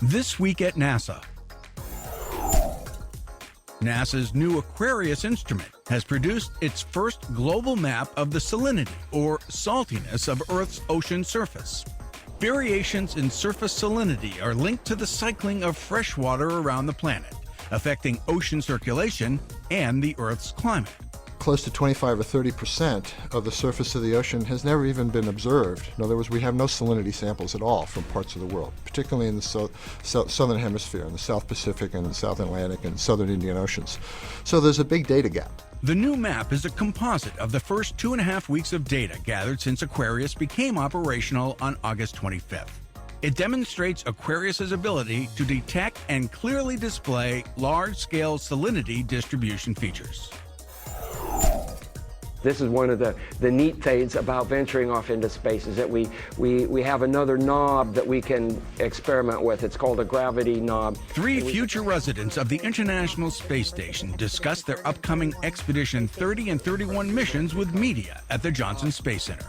This week at NASA. NASA's new Aquarius instrument has produced its first global map of the salinity, or saltiness, of Earth's ocean surface. Variations in surface salinity are linked to the cycling of fresh water around the planet, affecting ocean circulation and the Earth's climate. Close to 25 or 30% of the surface of the ocean has never even been observed. In other words, we have no salinity samples at all from parts of the world, particularly in the southern hemisphere, in the South Pacific and the South Atlantic and Southern Indian Oceans. So there's a big data gap. The new map is a composite of the first 2.5 weeks of data gathered since Aquarius became operational on August 25th. It demonstrates Aquarius's ability to detect and clearly display large-scale salinity distribution features. This is one of the neat things about venturing off into space, is that we have another knob that we can experiment with. It's called a gravity knob. 3 future residents of the International Space Station discussed their upcoming Expedition 30 and 31 missions with media at the Johnson Space Center.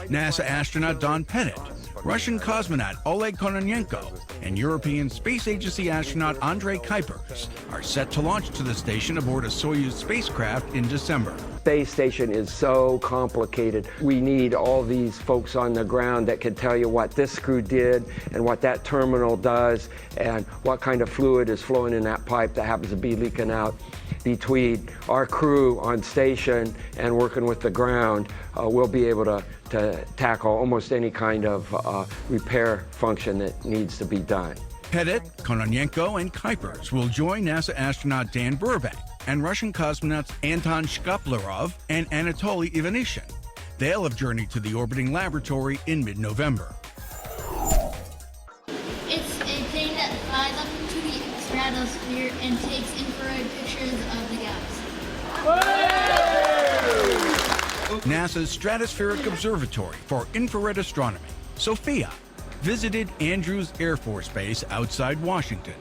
NASA astronaut Don Pettit, Russian cosmonaut Oleg Kononenko, and European Space Agency astronaut Andrei Kuipers are set to launch to the station aboard a Soyuz spacecraft in December. Space station is so complicated. We need all these folks on the ground that can tell you what this screw did and what that terminal does and what kind of fluid is flowing in that pipe that happens to be leaking out. Between our crew on station and working with the ground, we'll be able to tackle almost any kind of repair function that needs to be done. Pettit, Kononenko, and Kuipers will join NASA astronaut Dan Burbank and Russian cosmonauts Anton Shkaplerov and Anatoly Ivanishin. They'll have journeyed to the orbiting laboratory in mid-November. It's a thing that flies up into the stratosphere and takes infrared pictures of the galaxy. NASA's Stratospheric Observatory for Infrared Astronomy, SOFIA, visited Andrews Air Force Base outside Washington.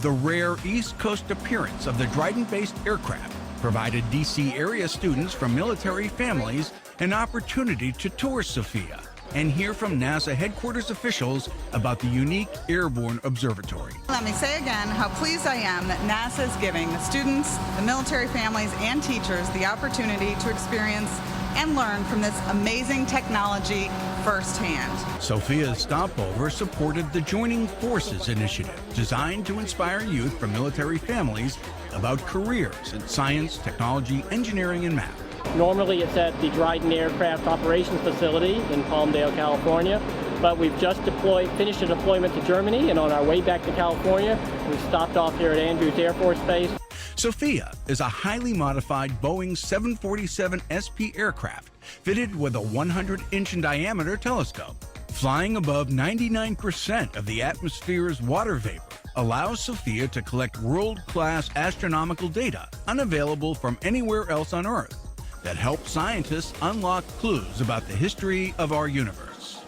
The rare East Coast appearance of the Dryden-based aircraft provided D.C. area students from military families an opportunity to tour SOFIA and hear from NASA headquarters officials about the unique airborne observatory. Let me say again how pleased I am that NASA is giving the students, the military families, and teachers the opportunity to experience and learn from this amazing technology firsthand. SOFIA's stopover supported the Joining Forces initiative, designed to inspire youth from military families about careers in science, technology, engineering, and math. Normally it's at the Dryden Aircraft Operations Facility in Palmdale, California, but we've just finished a deployment to Germany, and on our way back to California, we stopped off here at Andrews Air Force Base. SOFIA is a highly modified Boeing 747 SP aircraft fitted with a 100-inch in diameter telescope. Flying above 99% of the atmosphere's water vapor allows SOFIA to collect world-class astronomical data unavailable from anywhere else on Earth that help scientists unlock clues about the history of our universe.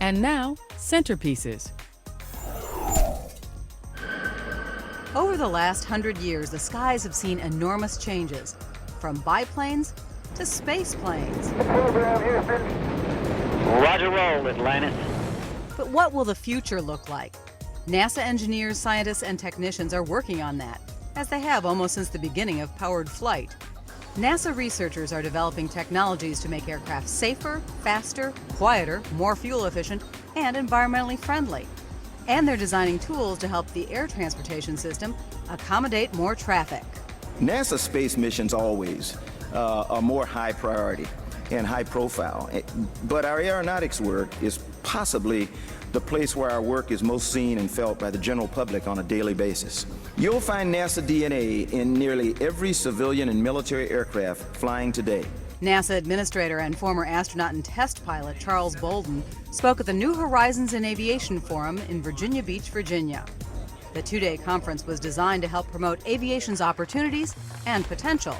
And now, centerpieces. Over the last 100 years, the skies have seen enormous changes, from biplanes to space planes. Roger roll, Atlantis. But what will the future look like? NASA engineers, scientists, and technicians are working on that, as they have almost since the beginning of powered flight. NASA researchers are developing technologies to make aircraft safer, faster, quieter, more fuel efficient, and environmentally friendly. And they're designing tools to help the air transportation system accommodate more traffic. NASA space missions always are more high priority and high profile, but our aeronautics work is possibly the place where our work is most seen and felt by the general public on a daily basis. You'll find NASA DNA in nearly every civilian and military aircraft flying today. NASA Administrator and former astronaut and test pilot Charles Bolden spoke at the New Horizons in Aviation Forum in Virginia Beach, Virginia. The 2-day conference was designed to help promote aviation's opportunities and potential.